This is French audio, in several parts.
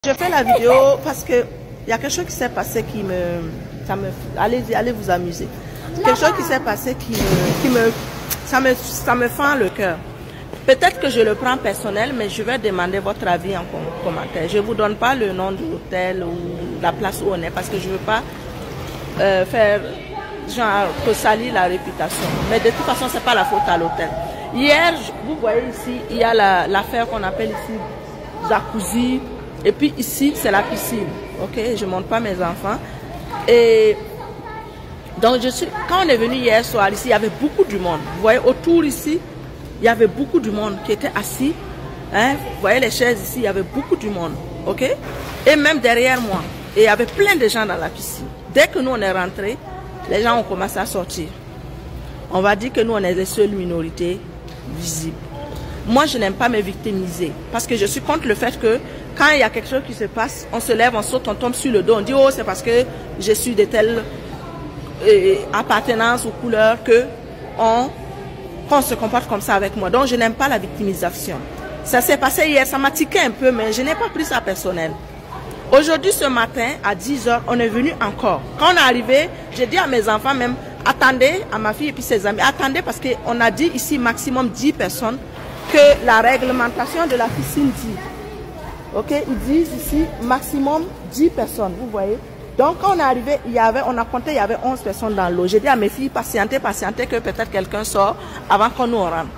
Je fais la vidéo parce que il y a quelque chose qui s'est passé qui allez vous amuser. Quelque chose qui s'est passé ça me fend le cœur. Peut-être que je le prends personnel, mais je vais demander votre avis en commentaire. Je ne vous donne pas le nom de l'hôtel ou la place où on est parce que je ne veux pas faire genre que salir la réputation. Mais de toute façon, c'est pas la faute à l'hôtel. Hier, vous voyez ici, il y a l'affaire qu'on appelle ici jacuzzi. Et puis ici, c'est la piscine. Ok, je ne montre pas mes enfants. Et donc, quand on est venu hier soir ici, il y avait beaucoup de monde. Vous voyez, autour ici, il y avait beaucoup de monde qui était assis. Hein? Vous voyez les chaises ici, il y avait beaucoup de monde. Ok? Et même derrière moi, et il y avait plein de gens dans la piscine. Dès que nous, on est rentrés, les gens ont commencé à sortir. On va dire que nous, on est les seules minorités visibles. Moi, je n'aime pas me victimiser. Parce que je suis contre le fait que quand il y a quelque chose qui se passe, on se lève, on saute, on tombe sur le dos. On dit, oh, c'est parce que je suis de telle appartenance ou couleur qu'on se comporte comme ça avec moi. Donc, je n'aime pas la victimisation. Ça s'est passé hier, ça m'a tiqué un peu, mais je n'ai pas pris ça personnel. Aujourd'hui, ce matin, à 10 h, on est venu encore. Quand on est arrivé, j'ai dit à mes enfants même, attendez, à ma fille et puis ses amis, attendez parce qu'on a dit ici maximum 10 personnes que la réglementation de la piscine dit. Ok, ils disent ici maximum 10 personnes, vous voyez. Donc quand on est arrivé, on a compté, il y avait 11 personnes dans l'eau. J'ai dit à mes filles, patientez, que peut-être quelqu'un sort avant qu'on nous rentre.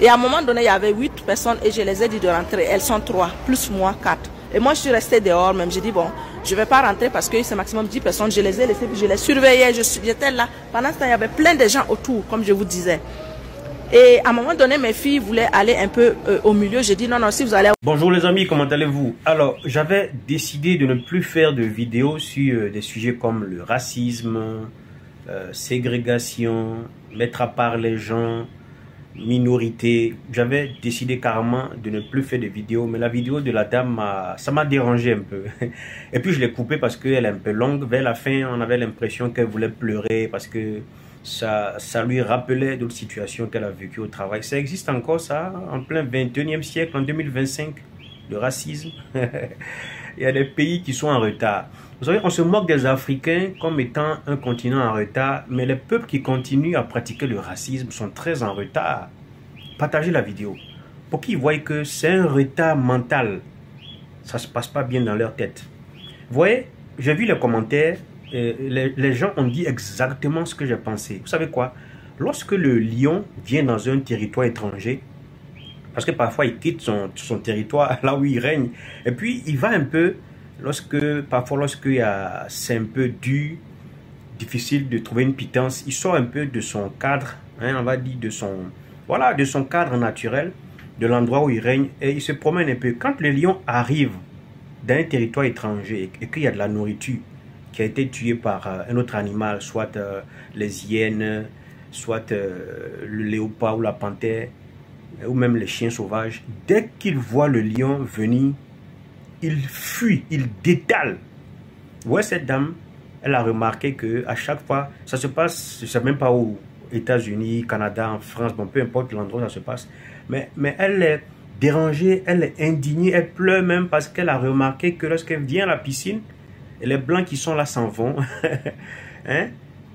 Et à un moment donné, il y avait 8 personnes et je les ai dit de rentrer. Elles sont 3, plus moi 4. Et moi, je suis restée dehors même. J'ai dit, bon, je ne vais pas rentrer parce que c'est maximum 10 personnes. Je les ai laissées, puis je les surveillais. J'étais là. Pendant ce temps, il y avait plein de gens autour, comme je vous disais. Et à un moment donné, mes filles voulaient aller un peu au milieu. J'ai dit non, non, si vous allez... Bonjour les amis, comment allez-vous? Alors, j'avais décidé de ne plus faire de vidéos sur des sujets comme le racisme, ségrégation, mettre à part les gens, minorités. J'avais décidé carrément de ne plus faire de vidéos, mais la vidéo de la dame, ça m'a dérangé un peu. Et puis je l'ai coupée parce qu'elle est un peu longue. Vers la fin, on avait l'impression qu'elle voulait pleurer parce que ça lui rappelait d'autres situations qu'elle a vécues au travail. Ça existe encore ça, en plein 21e siècle, en 2025, le racisme. Il y a des pays qui sont en retard. Vous savez, on se moque des Africains comme étant un continent en retard, mais les peuples qui continuent à pratiquer le racisme sont très en retard. Partagez la vidéo pour qu'ils voient que c'est un retard mental. Ça ne se passe pas bien dans leur tête. Vous voyez, j'ai vu les commentaires. Les gens ont dit exactement ce que j'ai pensé. Vous savez quoi? Lorsque le lion vient dans un territoire étranger, parce que parfois il quitte son territoire là où il règne, et puis il va un peu, parfois c'est un peu dur, difficile de trouver une pitance, il sort un peu de son cadre, hein, on va dire de son cadre naturel, de l'endroit où il règne, et il se promène un peu. Quand le lion arrive dans un territoire étranger et qu'il y a de la nourriture qui a été tué par un autre animal, soit les hyènes, soit le léopard ou la panthère, ou même les chiens sauvages, dès qu'il voit le lion venir, il fuit, il détale. Vous voyez cette dame, elle a remarqué qu'à chaque fois, ça se passe, je ne sais même pas où, États-Unis, Canada, en France, bon, peu importe l'endroit où ça se passe, mais elle est dérangée, elle est indignée, elle pleure même parce qu'elle a remarqué que lorsqu'elle vient à la piscine, et les blancs qui sont là s'en vont. Hein?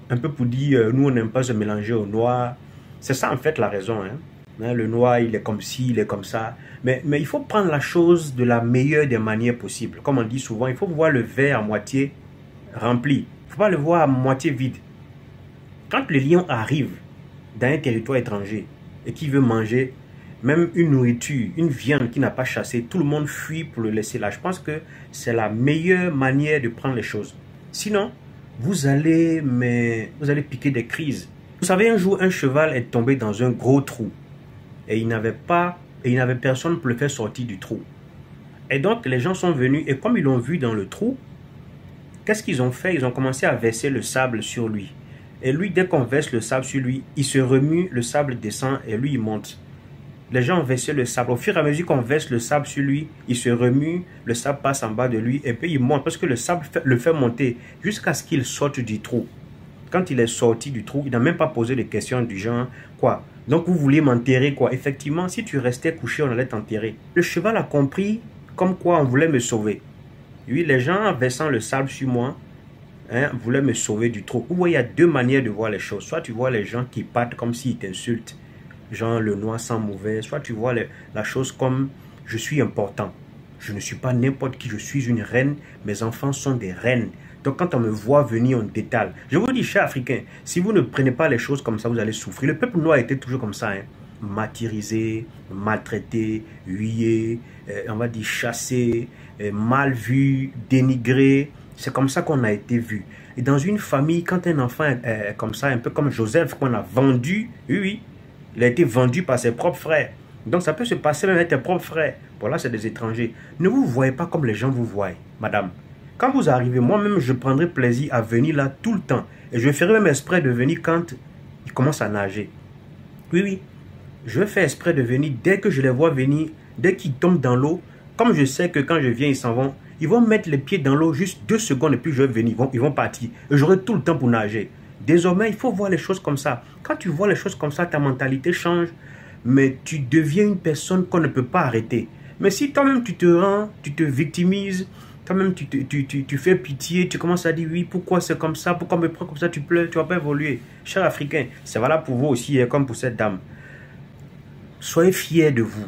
Un peu pour dire, nous on n'aime pas se mélanger au noir. C'est ça en fait la raison. Hein? Le noir il est comme ci, il est comme ça. Mais il faut prendre la chose de la meilleure des manières possibles. Comme on dit souvent, il faut voir le verre à moitié rempli. Il ne faut pas le voir à moitié vide. Quand le lion arrive dans un territoire étranger et qu'il veut manger même une nourriture, une viande qui n'a pas chassé, tout le monde fuit pour le laisser là. Je pense que c'est la meilleure manière de prendre les choses. Sinon, vous allez piquer des crises. Vous savez, un jour, un cheval est tombé dans un gros trou. Et il n'avait personne pour le faire sortir du trou. Et donc, les gens sont venus et comme ils l'ont vu dans le trou, qu'est-ce qu'ils ont fait? Ils ont commencé à verser le sable sur lui. Et lui, dès qu'on verse le sable sur lui, il se remue, le sable descend et lui, il monte. Les gens ont versé le sable. Au fur et à mesure qu'on verse le sable sur lui, il se remue, le sable passe en bas de lui et puis il monte parce que le sable le fait monter jusqu'à ce qu'il sorte du trou. Quand il est sorti du trou, il n'a même pas posé de questions du genre quoi. Donc vous voulez m'enterrer quoi? Effectivement, si tu restais couché, on allait t'enterrer. Le cheval a compris comme quoi on voulait me sauver. Oui, les gens en versant le sable sur moi, hein, voulaient me sauver du trou. Vous voyez, il y a deux manières de voir les choses. Soit tu vois les gens qui partent comme s'ils t'insultent, genre le noir sans mauvais. Soit tu vois la chose comme je suis important. Je ne suis pas n'importe qui, je suis une reine. Mes enfants sont des reines. Donc quand on me voit venir, on détale. Je vous dis, chers Africains, si vous ne prenez pas les choses comme ça, vous allez souffrir. Le peuple noir était toujours comme ça, hein. Martyrisé, maltraité, huillé, on va dire chassé, mal vu, dénigré. C'est comme ça qu'on a été vu. Et dans une famille, quand un enfant est comme ça, un peu comme Joseph, qu'on a vendu, oui, il a été vendu par ses propres frères. Donc ça peut se passer même avec tes propres frères. Voilà, c'est des étrangers. Ne vous voyez pas comme les gens vous voient, madame. Quand vous arrivez, moi-même, je prendrai plaisir à venir là tout le temps. Et je ferai même exprès de venir quand ils commencent à nager. Oui, oui. Je vais faire exprès de venir dès que je les vois venir, dès qu'ils tombent dans l'eau. Comme je sais que quand je viens, ils s'en vont. Ils vont mettre les pieds dans l'eau juste 2 secondes et puis je vais venir. Ils vont partir. Et j'aurai tout le temps pour nager. Désormais, il faut voir les choses comme ça. Quand tu vois les choses comme ça, ta mentalité change. Mais tu deviens une personne qu'on ne peut pas arrêter. Mais si toi-même tu te rends, tu te victimises, toi-même tu fais pitié, tu commences à dire oui, pourquoi c'est comme ça, pourquoi on me prend comme ça, tu pleures, tu ne vas pas évoluer. Chers Africains, c'est valable pour vous aussi, comme pour cette dame. Soyez fiers de vous.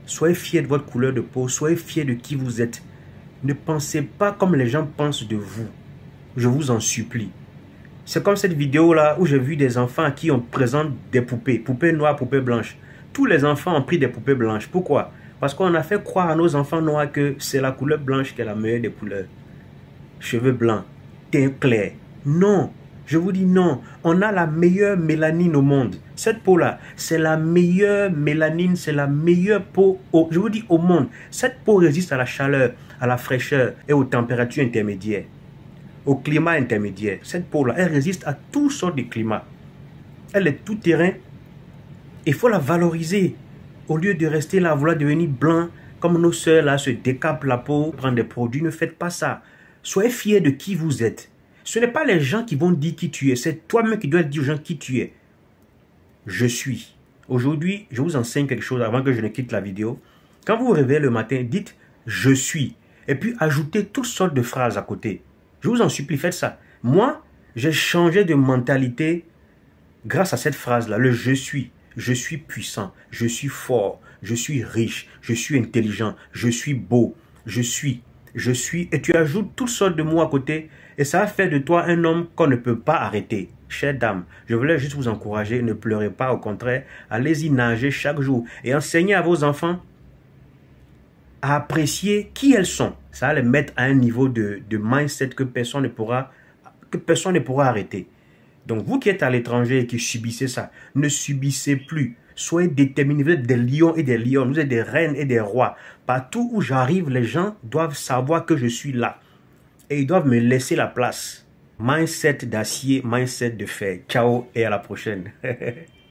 Soyez fiers de votre couleur de peau. Soyez fiers de qui vous êtes. Ne pensez pas comme les gens pensent de vous. Je vous en supplie. C'est comme cette vidéo-là où j'ai vu des enfants à qui on présente des poupées. Poupées noires, poupées blanches. Tous les enfants ont pris des poupées blanches. Pourquoi? Parce qu'on a fait croire à nos enfants noirs que c'est la couleur blanche qui est la meilleure des couleurs. Cheveux blancs, teint clair. Non. Je vous dis non, on a la meilleure mélanine au monde. Cette peau-là, c'est la meilleure mélanine, c'est la meilleure peau, je vous dis au monde. Cette peau résiste à la chaleur, à la fraîcheur et aux températures intermédiaires, au climat intermédiaire. Cette peau-là, elle résiste à toutes sortes de climats. Elle est tout terrain. Il faut la valoriser. Au lieu de rester là, vouloir devenir blanc, comme nos sœurs là se décapent la peau, prendre des produits, ne faites pas ça. Soyez fiers de qui vous êtes. Ce n'est pas les gens qui vont dire qui tu es, c'est toi-même qui dois dire aux gens qui tu es. Je suis. Aujourd'hui, je vous enseigne quelque chose avant que je ne quitte la vidéo. Quand vous vous réveillez le matin, dites « je suis ». Et puis ajoutez toutes sortes de phrases à côté. Je vous en supplie, faites ça. Moi, j'ai changé de mentalité grâce à cette phrase-là, le « je suis ». Je suis puissant, je suis fort, je suis riche, je suis intelligent, je suis beau, je suis, et tu ajoutes toutes sortes de mots à côté et ça va faire de toi un homme qu'on ne peut pas arrêter. Chère dame, je voulais juste vous encourager, ne pleurez pas, au contraire, allez-y nager chaque jour et enseignez à vos enfants à apprécier qui elles sont. Ça va les mettre à un niveau de mindset que personne ne pourra arrêter. Donc, vous qui êtes à l'étranger et qui subissez ça, ne subissez plus. Soyez déterminés. Vous êtes des lions et des lionnes. Vous êtes des reines et des rois. Partout où j'arrive, les gens doivent savoir que je suis là. Et ils doivent me laisser la place. Mindset d'acier, mindset de fer. Ciao et à la prochaine.